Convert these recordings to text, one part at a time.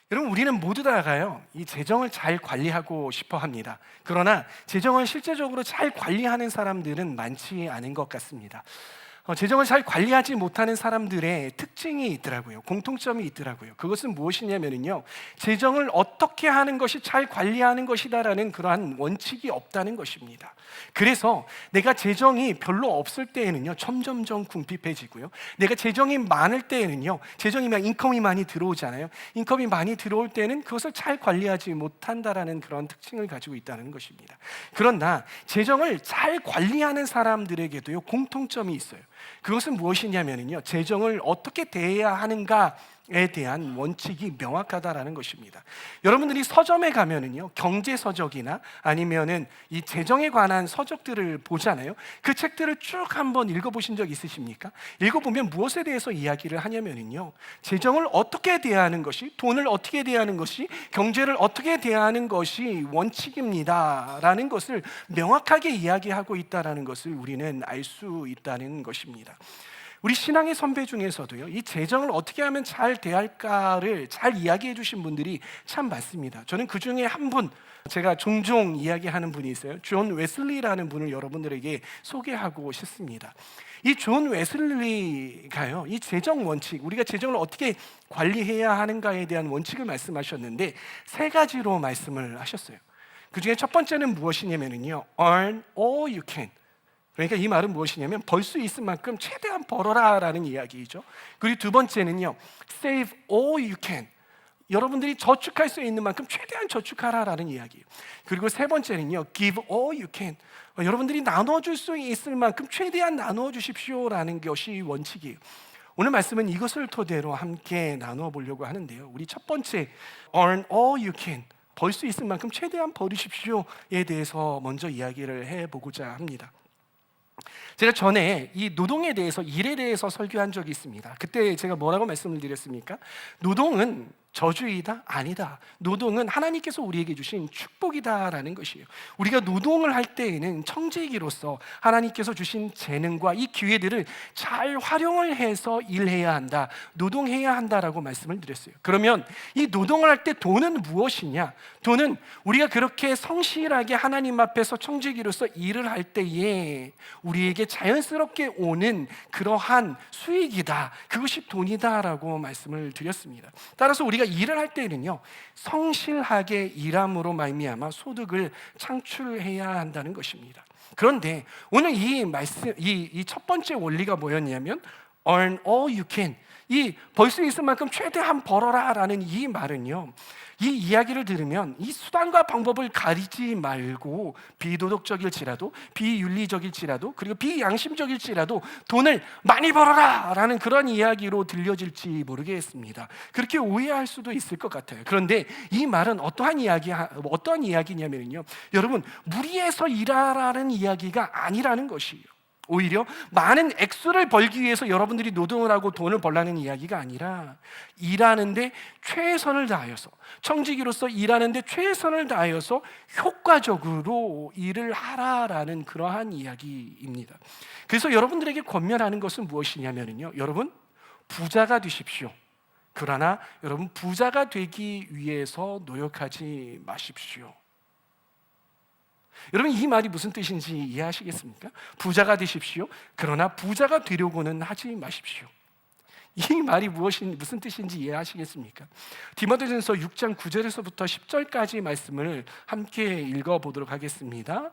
여러분, 우리는 모두 다가요, 이 재정을 잘 관리하고 싶어 합니다. 그러나 재정을 실제적으로 잘 관리하는 사람들은 많지 않은 것 같습니다. 재정을 잘 관리하지 못하는 사람들의 특징이 있더라고요. 공통점이 있더라고요. 그것은 무엇이냐면요, 재정을 어떻게 하는 것이 잘 관리하는 것이다라는 그러한 원칙이 없다는 것입니다. 그래서 내가 재정이 별로 없을 때에는요, 점점점 궁핍해지고요, 내가 재정이 많을 때에는요, 재정이 인컴이 많이 들어오잖아요. 인컴이 많이 들어올 때는 그것을 잘 관리하지 못한다라는 그런 특징을 가지고 있다는 것입니다. 그러나 재정을 잘 관리하는 사람들에게도요, 공통점이 있어요. 그것은 무엇이냐면요, 재정을 어떻게 대해야 하는가에 대한 원칙이 명확하다라는 것입니다. 여러분들이 서점에 가면은요, 경제 서적이나 아니면은 이 재정에 관한 서적들을 보잖아요. 그 책들을 쭉 한번 읽어보신 적 있으십니까? 읽어보면 무엇에 대해서 이야기를 하냐면요, 재정을 어떻게 대하는 것이, 돈을 어떻게 대하는 것이, 경제를 어떻게 대하는 것이 원칙입니다라는 것을 명확하게 이야기하고 있다라는 것을 우리는 알 수 있다는 것입니다. 우리 신앙의 선배 중에서도요, 이 재정을 어떻게 하면 잘 대할까를 잘 이야기해 주신 분들이 참 많습니다. 저는 그 중에 한 분, 제가 종종 이야기하는 분이 있어요. 존 웨슬리라는 분을 여러분들에게 소개하고 싶습니다. 이 존 웨슬리가요, 이 재정 원칙, 우리가 재정을 어떻게 관리해야 하는가에 대한 원칙을 말씀하셨는데 세 가지로 말씀을 하셨어요. 그 중에 첫 번째는 무엇이냐면요, earn all you can. 그러니까 이 말은 무엇이냐면 벌 수 있을 만큼 최대한 벌어라라는 이야기죠. 그리고 두 번째는요, save all you can. 여러분들이 저축할 수 있는 만큼 최대한 저축하라라는 이야기예요. 그리고 세 번째는요, give all you can. 여러분들이 나눠줄 수 있을 만큼 최대한 나누어 주십시오라는 것이 원칙이에요. 오늘 말씀은 이것을 토대로 함께 나누어 보려고 하는데요, 우리 첫 번째 earn all you can, 벌 수 있을 만큼 최대한 벌으십시오에 대해서 먼저 이야기를 해보고자 합니다. 제가 전에 이 노동에 대해서, 일에 대해서 설교한 적이 있습니다. 그때 제가 뭐라고 말씀을 드렸습니까? 노동은 저주이다? 아니다. 노동은 하나님께서 우리에게 주신 축복이다라는 것이에요. 우리가 노동을 할 때에는 청지기로서 하나님께서 주신 재능과 이 기회들을 잘 활용을 해서 일해야 한다, 노동해야 한다라고 말씀을 드렸어요. 그러면 이 노동을 할 때 돈은 무엇이냐? 돈은 우리가 그렇게 성실하게 하나님 앞에서 청지기로서 일을 할 때에 우리에게 자연스럽게 오는 그러한 수익이다, 그것이 돈이다라고 말씀을 드렸습니다. 따라서 우리가 일을 할 때는요, 성실하게 일함으로 말미암아 소득을 창출해야 한다는 것입니다. 그런데 오늘 이 말씀, 이 첫 번째 원리가 뭐였냐면 earn all you can, 이 벌 수 있을 만큼 최대한 벌어라라는 이 말은요, 이 이야기를 들으면 이 수단과 방법을 가리지 말고 비도덕적일지라도, 비윤리적일지라도, 그리고 비양심적일지라도 돈을 많이 벌어라라는 그런 이야기로 들려질지 모르겠습니다. 그렇게 오해할 수도 있을 것 같아요. 그런데 이 말은 어떠한 이야기냐면요, 여러분, 무리해서 일하라는 이야기가 아니라는 것이에요. 오히려 많은 액수를 벌기 위해서 여러분들이 노동을 하고 돈을 벌라는 이야기가 아니라, 일하는데 최선을 다하여서, 청지기로서 일하는데 최선을 다하여서 효과적으로 일을 하라라는 그러한 이야기입니다. 그래서 여러분들에게 권면하는 것은 무엇이냐면요, 여러분, 부자가 되십시오. 그러나 여러분, 부자가 되기 위해서 노력하지 마십시오. 여러분, 이 말이 무슨 뜻인지 이해하시겠습니까? 부자가 되십시오. 그러나 부자가 되려고는 하지 마십시오. 이 말이 무슨 뜻인지 이해하시겠습니까? 디모데전서 6장 9절에서부터 10절까지 말씀을 함께 읽어보도록 하겠습니다.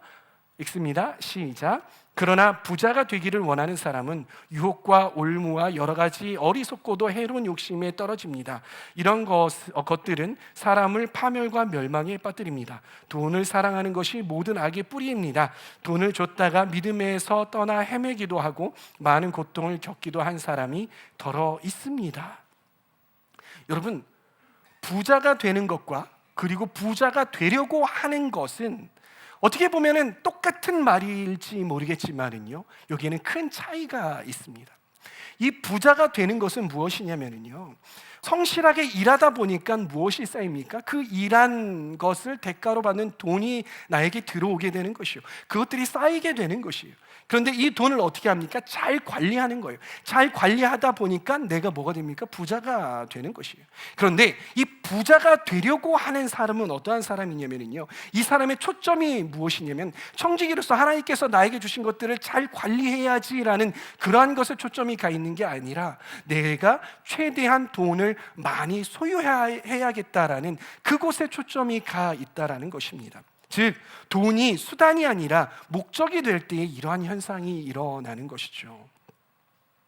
읽습니다. 시작. 그러나 부자가 되기를 원하는 사람은 유혹과 올무와 여러 가지 어리석고도 해로운 욕심에 떨어집니다. 이런 것들은 사람을 파멸과 멸망에 빠뜨립니다. 돈을 사랑하는 것이 모든 악의 뿌리입니다. 돈을 줬다가 믿음에서 떠나 헤매기도 하고 많은 고통을 겪기도 한 사람이 더러 있습니다. 여러분, 부자가 되는 것과 그리고 부자가 되려고 하는 것은 어떻게 보면 똑같은 말일지 모르겠지만요, 여기에는 큰 차이가 있습니다. 이 부자가 되는 것은 무엇이냐면요, 성실하게 일하다 보니까 무엇이 쌓입니까? 그 일한 것을 대가로 받는 돈이 나에게 들어오게 되는 것이요, 그것들이 쌓이게 되는 것이에요. 그런데 이 돈을 어떻게 합니까? 잘 관리하는 거예요. 잘 관리하다 보니까 내가 뭐가 됩니까? 부자가 되는 것이에요. 그런데 이 부자가 되려고 하는 사람은 어떠한 사람이냐면요, 이 사람의 초점이 무엇이냐면 청지기로서 하나님께서 나에게 주신 것들을 잘 관리해야지라는 그러한 것에 초점이 가 있는 게 아니라 내가 최대한 돈을 많이 소유해야겠다라는 그곳에 초점이 가 있다라는 것입니다. 즉 돈이 수단이 아니라 목적이 될 때에 이러한 현상이 일어나는 것이죠.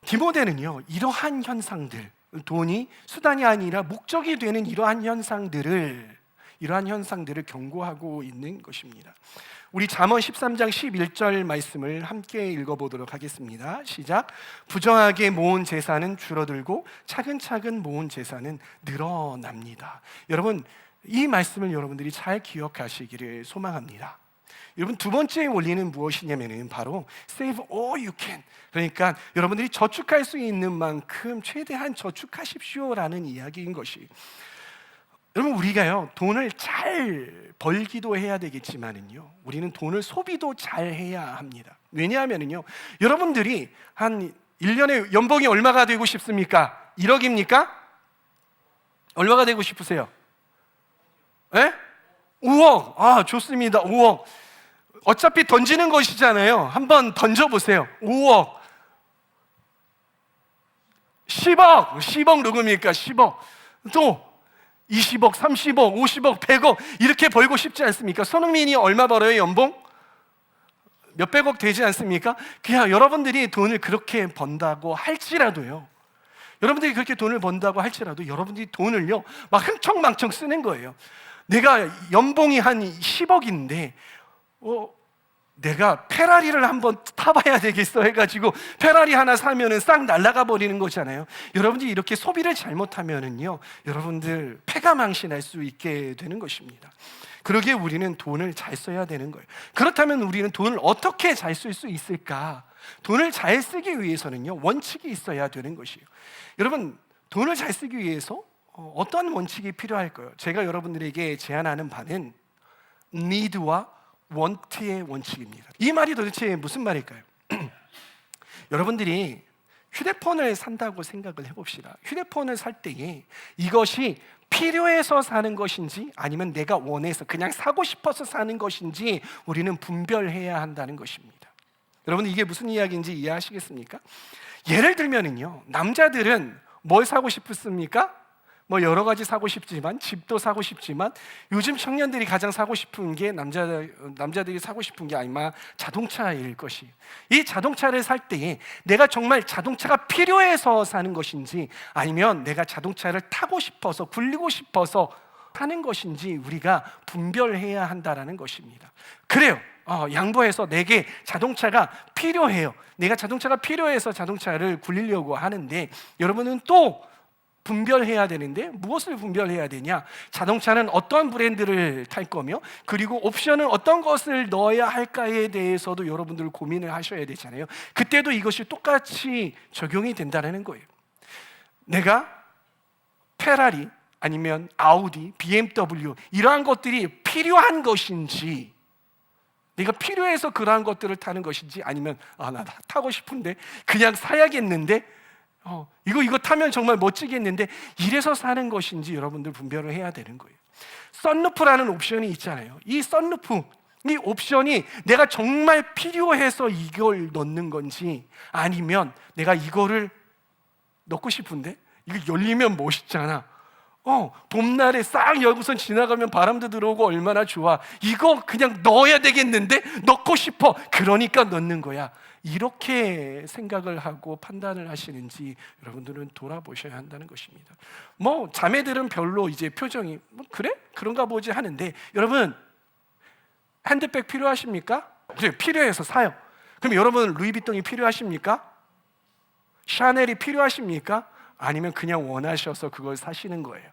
디모데는요, 이러한 현상들, 돈이 수단이 아니라 목적이 되는 이러한 현상들을 경고하고 있는 것입니다. 우리 잠언 13장 11절 말씀을 함께 읽어보도록 하겠습니다. 시작. 부정하게 모은 재산은 줄어들고 차근차근 모은 재산은 늘어납니다. 여러분, 이 말씀을 여러분들이 잘 기억하시기를 소망합니다. 여러분, 두 번째 원리는 무엇이냐면 바로 save all you can, 그러니까 여러분들이 저축할 수 있는 만큼 최대한 저축하십시오라는 이야기인 것이, 여러분, 우리가요 돈을 잘 벌기도 해야 되겠지만은요, 우리는 돈을 소비도 잘 해야 합니다. 왜냐하면은요, 여러분들이 한 1년에 연봉이 얼마가 되고 싶습니까? 1억입니까? 얼마가 되고 싶으세요? 네? 5억. 아, 좋습니다. 5억. 어차피 던지는 것이잖아요. 한번 던져보세요. 5억. 10억 누굽니까? 10억. 또 20억, 30억, 50억, 100억 이렇게 벌고 싶지 않습니까? 손흥민이 얼마 벌어요, 연봉? 몇백억 되지 않습니까? 그냥 여러분들이 돈을 그렇게 번다고 할지라도요, 여러분들이 그렇게 돈을 번다고 할지라도 여러분들이 돈을요 막 흥청망청 쓰는 거예요. 내가 연봉이 한 10억인데 내가 페라리를 한번 타봐야 되겠어 해가지고 페라리 하나 사면은 싹 날아가 버리는 거잖아요. 여러분들이 이렇게 소비를 잘못하면은요, 여러분들 패가망신할 수 있게 되는 것입니다. 그러기에 우리는 돈을 잘 써야 되는 거예요. 그렇다면 우리는 돈을 어떻게 잘 쓸 수 있을까? 돈을 잘 쓰기 위해서는요, 원칙이 있어야 되는 것이에요. 여러분, 돈을 잘 쓰기 위해서 어떤 원칙이 필요할까요? 제가 여러분들에게 제안하는 바는 need와 want의 원칙입니다. 이 말이 도대체 무슨 말일까요? 여러분들이 휴대폰을 산다고 생각을 해봅시다. 휴대폰을 살 때에 이것이 필요해서 사는 것인지 아니면 내가 원해서 그냥 사고 싶어서 사는 것인지 우리는 분별해야 한다는 것입니다. 여러분, 이게 무슨 이야기인지 이해하시겠습니까? 예를 들면은요, 남자들은 뭘 사고 싶습니까? 뭐 여러 가지 사고 싶지만, 집도 사고 싶지만, 요즘 청년들이 가장 사고 싶은 게 남자들이 사고 싶은 게 아마 자동차일 것이. 이 자동차를 살 때에 내가 정말 자동차가 필요해서 사는 것인지 아니면 내가 자동차를 타고 싶어서 굴리고 싶어서 사는 것인지 우리가 분별해야 한다라는 것입니다. 그래요. 양보해서 내게 자동차가 필요해요. 내가 자동차가 필요해서 자동차를 굴리려고 하는데, 여러분은 또 분별해야 되는데 무엇을 분별해야 되냐? 자동차는 어떤 브랜드를 탈 거며, 그리고 옵션은 어떤 것을 넣어야 할까에 대해서도 여러분들 고민을 하셔야 되잖아요. 그때도 이것이 똑같이 적용이 된다는 거예요. 내가 페라리 아니면 아우디, BMW 이러한 것들이 필요한 것인지, 내가 필요해서 그러한 것들을 타는 것인지, 아니면 나 타고 싶은데 그냥 사야겠는데 이거 타면 정말 멋지겠는데 이래서 사는 것인지 여러분들 분별을 해야 되는 거예요. 썬루프라는 옵션이 있잖아요. 이 썬루프, 이 옵션이 내가 정말 필요해서 이걸 넣는 건지, 아니면 내가 이거를 넣고 싶은데 이거 열리면 멋있잖아, 봄날에 싹 열고선 지나가면 바람도 들어오고 얼마나 좋아, 이거 그냥 넣어야 되겠는데 넣고 싶어, 그러니까 넣는 거야. 이렇게 생각을 하고 판단을 하시는지 여러분들은 돌아보셔야 한다는 것입니다. 뭐 자매들은 별로 이제 표정이 그래? 그런가 보지 하는데, 여러분 핸드백 필요하십니까? 그래, 필요해서 사요. 그럼 여러분 루이비통이 필요하십니까? 샤넬이 필요하십니까? 아니면 그냥 원하셔서 그걸 사시는 거예요.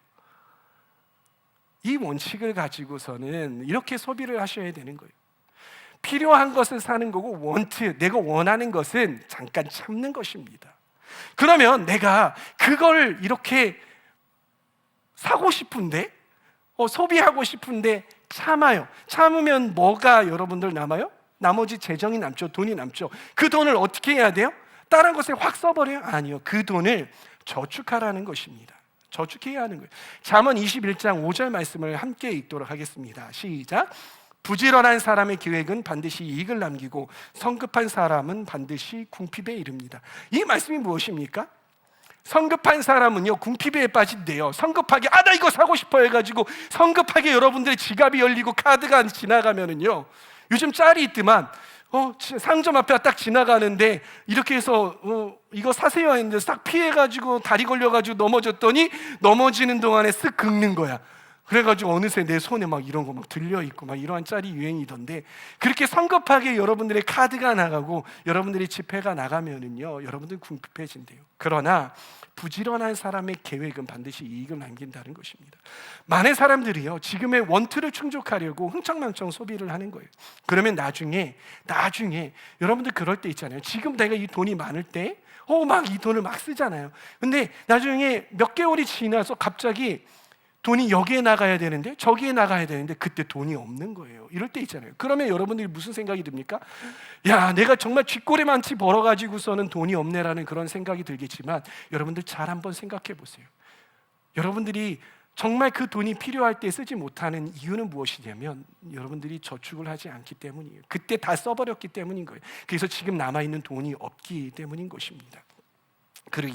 이 원칙을 가지고서는 이렇게 소비를 하셔야 되는 거예요. 필요한 것을 사는 거고, want, 내가 원하는 것은 잠깐 참는 것입니다. 그러면 내가 그걸 이렇게 사고 싶은데, 소비하고 싶은데 참아요. 참으면 뭐가 여러분들 남아요? 나머지 재정이 남죠. 돈이 남죠. 그 돈을 어떻게 해야 돼요? 다른 것에 확 써버려요? 아니요. 그 돈을 저축하라는 것입니다. 저축해야 하는 거예요. 잠언 21장 5절 말씀을 함께 읽도록 하겠습니다. 시작. 부지런한 사람의 계획은 반드시 이익을 남기고 성급한 사람은 반드시 궁핍에 이릅니다. 이 말씀이 무엇입니까? 성급한 사람은요, 궁핍에 빠진대요. 성급하게 나 이거 사고 싶어 해가지고 성급하게 여러분들의 지갑이 열리고 카드가 지나가면은요, 요즘 짤이 있더만 상점 앞에 딱 지나가는데 이렇게 해서 이거 사세요 했는데 싹 피해가지고 다리 걸려가지고 넘어졌더니 넘어지는 동안에 쓱 긁는 거야. 그래가지고 어느새 내 손에 막 이런 거 막 들려있고 막 이러한 짤이 유행이던데, 그렇게 성급하게 여러분들의 카드가 나가고 여러분들의 지폐가 나가면은요, 여러분들 궁핍해진대요. 그러나 부지런한 사람의 계획은 반드시 이익을 남긴다는 것입니다. 많은 사람들이요, 지금의 원투를 충족하려고 흥청망청 소비를 하는 거예요. 그러면 나중에 여러분들 그럴 때 있잖아요. 지금 내가 이 돈이 많을 때 막 이 돈을 막 쓰잖아요. 근데 나중에 몇 개월이 지나서 갑자기 돈이 여기에 나가야 되는데 저기에 나가야 되는데 그때 돈이 없는 거예요. 이럴 때 있잖아요. 그러면 여러분들이 무슨 생각이 듭니까? 야, 내가 정말 쥐꼬리만치 벌어가지고서는 돈이 없네라는 그런 생각이 들겠지만, 여러분들 잘 한번 생각해 보세요. 여러분들이 정말 그 돈이 필요할 때 쓰지 못하는 이유는 무엇이냐면, 여러분들이 저축을 하지 않기 때문이에요. 그때 다 써버렸기 때문인 거예요. 그래서 지금 남아있는 돈이 없기 때문인 것입니다.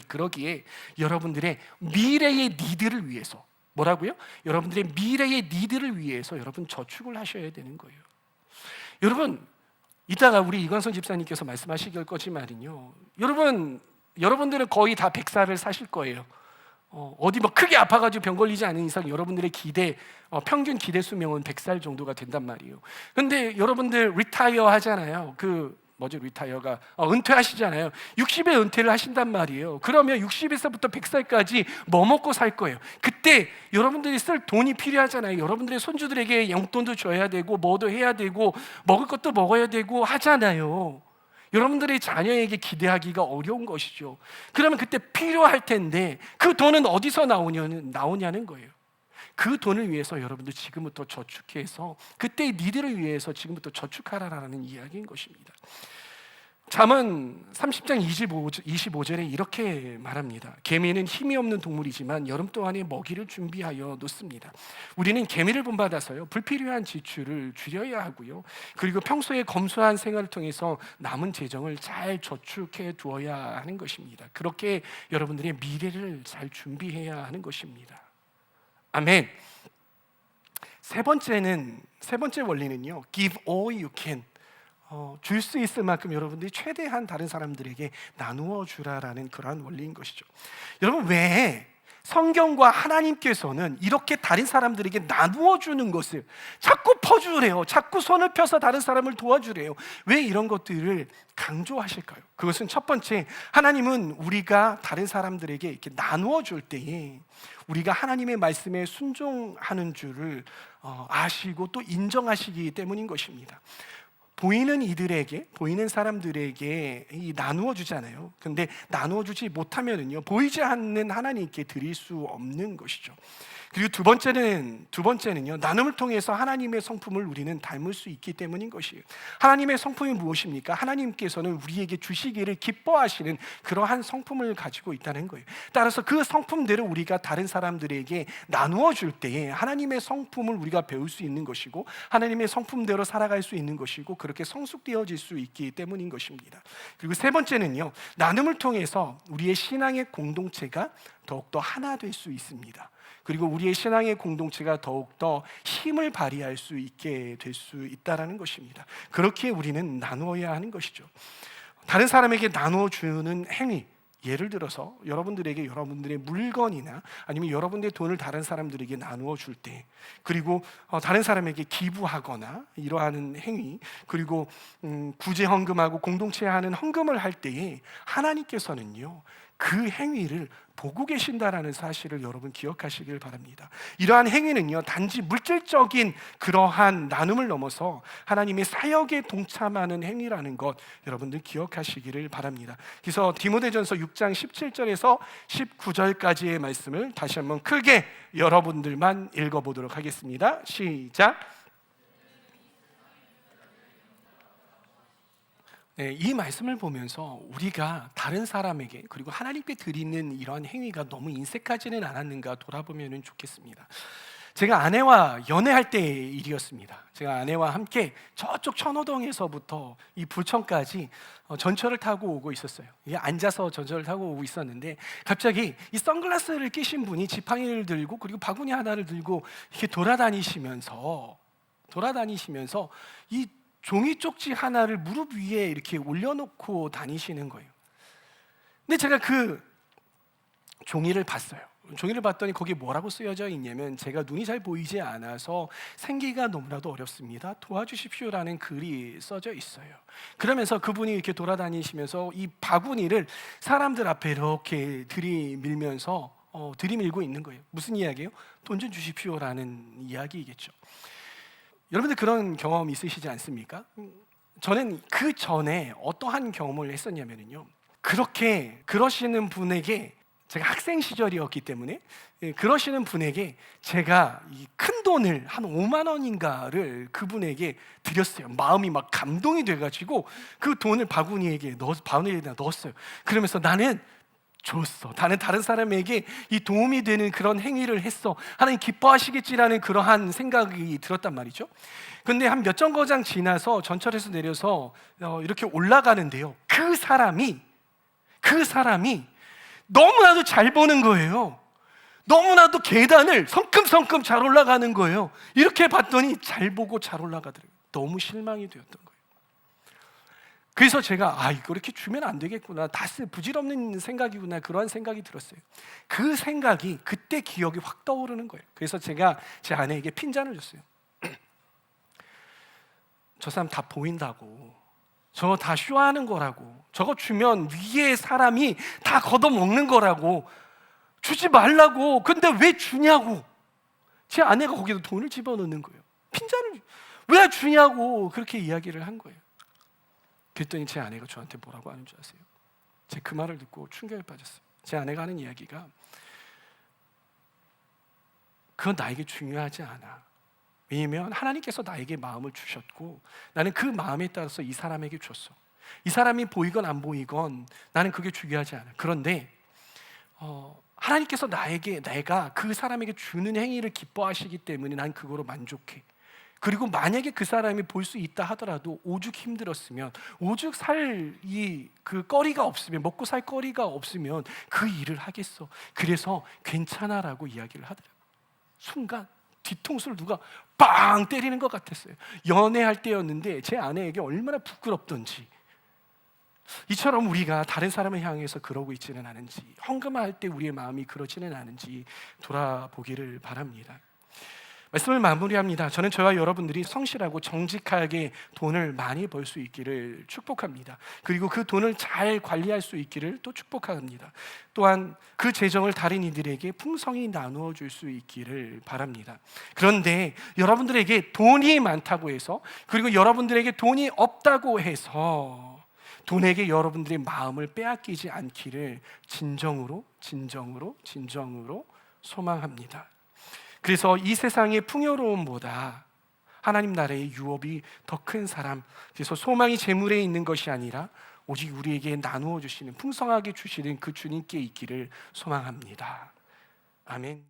그러기에 여러분들의 미래의 니드를 위해서, 뭐라고요? 여러분들의 미래의 니드를 위해서 여러분 저축을 하셔야 되는 거예요. 여러분, 이따가 우리 이광선 집사님께서 말씀하시길 거지만요, 여러분들은 거의 다 100살을 사실 거예요. 어디 뭐 크게 아파가지고 병 걸리지 않은 이상 여러분들의 평균 기대 수명은 100살 정도가 된단 말이에요. 근데 여러분들 리타이어 하잖아요. 리타이어가 은퇴하시잖아요. 60에 은퇴를 하신단 말이에요. 그러면 60에서부터 100살까지 뭐 먹고 살 거예요? 그때 여러분들이 쓸 돈이 필요하잖아요. 여러분들의 손주들에게 용돈도 줘야 되고 뭐도 해야 되고 먹을 것도 먹어야 되고 하잖아요. 여러분들의 자녀에게 기대하기가 어려운 것이죠. 그러면 그때 필요할 텐데 그 돈은 어디서 나오냐는 거예요. 그 돈을 위해서 여러분들 지금부터 저축해서 그때의 니드를 위해서 지금부터 저축하라는 이야기인 것입니다. 잠언 30장 25절에 이렇게 말합니다. 개미는 힘이 없는 동물이지만 여름 동안에 먹이를 준비하여 놓습니다. 우리는 개미를 본받아서요, 불필요한 지출을 줄여야 하고요, 그리고 평소에 검소한 생활을 통해서 남은 재정을 잘 저축해 두어야 하는 것입니다. 그렇게 여러분들의 미래를 잘 준비해야 하는 것입니다. 아멘. 세 번째 원리는요, give all you can. 줄 수 있을 만큼 여러분들이 최대한 다른 사람들에게 나누어 주라라는 그러한 원리인 것이죠. 여러분, 왜 성경과 하나님께서는 이렇게 다른 사람들에게 나누어 주는 것을 자꾸 퍼주래요? 자꾸 손을 펴서 다른 사람을 도와주래요? 왜 이런 것들을 강조하실까요? 그것은 첫 번째, 하나님은 우리가 다른 사람들에게 이렇게 나누어 줄 때에 우리가 하나님의 말씀에 순종하는 줄을 아시고 또 인정하시기 때문인 것입니다. 보이는 사람들에게 나누어 주잖아요. 근데 나누어 주지 못하면은요, 보이지 않는 하나님께 드릴 수 없는 것이죠. 그리고 두 번째는요, 나눔을 통해서 하나님의 성품을 우리는 닮을 수 있기 때문인 것이에요. 하나님의 성품이 무엇입니까? 하나님께서는 우리에게 주시기를 기뻐하시는 그러한 성품을 가지고 있다는 거예요. 따라서 그 성품대로 우리가 다른 사람들에게 나누어 줄 때에 하나님의 성품을 우리가 배울 수 있는 것이고, 하나님의 성품대로 살아갈 수 있는 것이고, 그렇게 성숙되어질 수 있기 때문인 것입니다. 그리고 세 번째는요, 나눔을 통해서 우리의 신앙의 공동체가 더욱더 하나 될 수 있습니다. 그리고 우리의 신앙의 공동체가 더욱더 힘을 발휘할 수 있게 될 수 있다는 것입니다. 그렇게 우리는 나누어야 하는 것이죠. 다른 사람에게 나누어 주는 행위, 예를 들어서 여러분들에게 여러분들의 물건이나 아니면 여러분들의 돈을 다른 사람들에게 나누어 줄 때, 그리고 다른 사람에게 기부하거나 이러한 행위, 그리고 구제 헌금하고 공동체 하는 헌금을 할 때에 하나님께서는요, 그 행위를 보고 계신다라는 사실을 여러분 기억하시길 바랍니다. 이러한 행위는요, 단지 물질적인 그러한 나눔을 넘어서 하나님의 사역에 동참하는 행위라는 것 여러분들 기억하시기를 바랍니다. 그래서 디모데전서 6장 17절에서 19절까지의 말씀을 다시 한번 크게 여러분들만 읽어보도록 하겠습니다. 시작. 네, 이 말씀을 보면서 우리가 다른 사람에게 그리고 하나님께 드리는 이러한 행위가 너무 인색하지는 않았는가 돌아보면 좋겠습니다. 제가 아내와 연애할 때의 일이었습니다. 제가 아내와 함께 저쪽 천호동에서부터 이 부천까지 전철을 타고 오고 있었어요. 앉아서 전철을 타고 오고 있었는데 갑자기 이 선글라스를 끼신 분이 지팡이를 들고 그리고 바구니 하나를 들고 이렇게 돌아다니시면서 이 종이 쪽지 하나를 무릎 위에 이렇게 올려놓고 다니시는 거예요. 근데 제가 그 종이를 봤어요. 종이를 봤더니 거기에 뭐라고 쓰여져 있냐면, 제가 눈이 잘 보이지 않아서 생기가 너무나도 어렵습니다, 도와주십시오라는 글이 써져 있어요. 그러면서 그분이 이렇게 돌아다니시면서 이 바구니를 사람들 앞에 이렇게 들이밀면서 들이밀고 있는 거예요. 무슨 이야기예요? 돈 좀 주십시오라는 이야기이겠죠. 여러분들 그런 경험 있으시지 않습니까? 저는 그 전에 어떠한 경험을 했었냐면요, 그렇게 그러시는 분에게, 제가 학생 시절이었기 때문에 그러시는 분에게 제가 이 큰 돈을 한 5만 원인가를 그분에게 드렸어요. 마음이 막 감동이 돼가지고 그 돈을 바구니에다 넣었어요. 그러면서 나는 줬어, 나는 다른 사람에게 이 도움이 되는 그런 행위를 했어, 하나님 기뻐하시겠지라는 그러한 생각이 들었단 말이죠. 근데 한 몇 정거장 지나서 전철에서 내려서 이렇게 올라가는데요, 그 사람이 너무나도 잘 보는 거예요. 너무나도 계단을 성큼성큼 잘 올라가는 거예요. 이렇게 봤더니 잘 보고 잘 올라가더라고요. 너무 실망이 되었던 거예요. 그래서 제가 이거 이렇게 주면 안 되겠구나, 다스 부질없는 생각이구나, 그러한 생각이 들었어요. 그 생각이 그때 기억이 확 떠오르는 거예요. 그래서 제가 제 아내에게 핀잔을 줬어요. 저 사람 다 보인다고, 저거 다 쇼하는 거라고, 저거 주면 위에 사람이 다 걷어먹는 거라고, 주지 말라고, 근데 왜 주냐고. 제 아내가 거기다 돈을 집어넣는 거예요. 핀잔을 왜 주냐고 그렇게 이야기를 한 거예요. 그랬더니 제 아내가 저한테 뭐라고 하는 줄 아세요? 제가 그 말을 듣고 충격에 빠졌어요. 제 아내가 하는 이야기가, 그건 나에게 중요하지 않아. 왜냐면 하나님께서 나에게 마음을 주셨고 나는 그 마음에 따라서 이 사람에게 줬어. 이 사람이 보이건 안 보이건 나는 그게 중요하지 않아. 그런데 하나님께서 내가 그 사람에게 주는 행위를 기뻐하시기 때문에 난 그거로 만족해. 그리고 만약에 그 사람이 볼 수 있다 하더라도 오죽 힘들었으면, 오죽 그 거리가 없으면, 먹고 살 거리가 없으면 그 일을 하겠어. 그래서 괜찮아라고 이야기를 하더라고요. 순간 뒤통수를 누가 빵 때리는 것 같았어요. 연애할 때였는데 제 아내에게 얼마나 부끄럽던지. 이처럼 우리가 다른 사람을 향해서 그러고 있지는 않은지, 헌금할 때 우리의 마음이 그러지는 않은지 돌아보기를 바랍니다. 말씀을 마무리합니다. 저는 저와 여러분들이 성실하고 정직하게 돈을 많이 벌 수 있기를 축복합니다. 그리고 그 돈을 잘 관리할 수 있기를 또 축복합니다. 또한 그 재정을 다른 이들에게 풍성히 나누어 줄 수 있기를 바랍니다. 그런데 여러분들에게 돈이 많다고 해서, 그리고 여러분들에게 돈이 없다고 해서 돈에게 여러분들의 마음을 빼앗기지 않기를 진정으로 소망합니다. 그래서 이 세상의 풍요로움보다 하나님 나라의 유업이 더 큰 사람, 그래서 소망이 재물에 있는 것이 아니라 오직 우리에게 나누어 주시는, 풍성하게 주시는 그 주님께 있기를 소망합니다. 아멘.